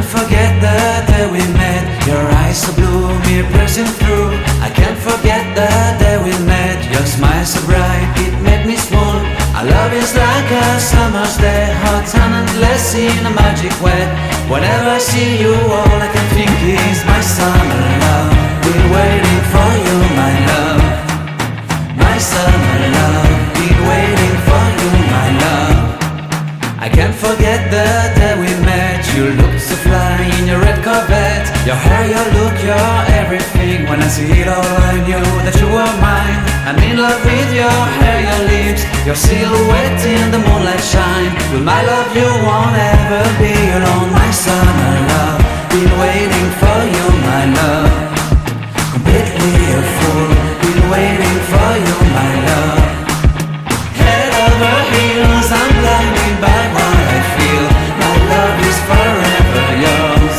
can't forget the day we met. Your eyes so blue, me piercing through. I can't forget the day we met. Your smile so bright, it made me swoon. Our love is like a summer's day, hot and endless in a magic way. Whenever I see you, all I can think is my summer love. Been waiting for you, my love. My summer love. Been waiting for you, my love. I can't forget the day we met. You looked so fly in your red Corvette. Your hair, your look, your everything. When I see it all, I knew that you were mine. I'm in love with your hair, your lips, your silhouette in the moonlight shine. With my love you won't ever be alone. My summer love, been waiting for you, my love. Completely a fool, been waiting for you, my love. Head over heels, I'm blinded by what I feel. My love is forever yours.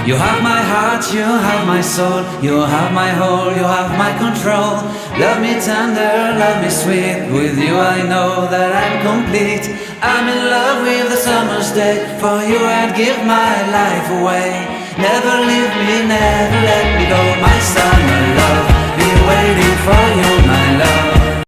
You have my heart, you have my soul. You have my whole, you have my control. Love me tender, love me sweet. With you I know that I'm complete. I'm in love with the summer's day. For you I'd give my life away. Never leave me, never let me go. My summer love, been waiting for you.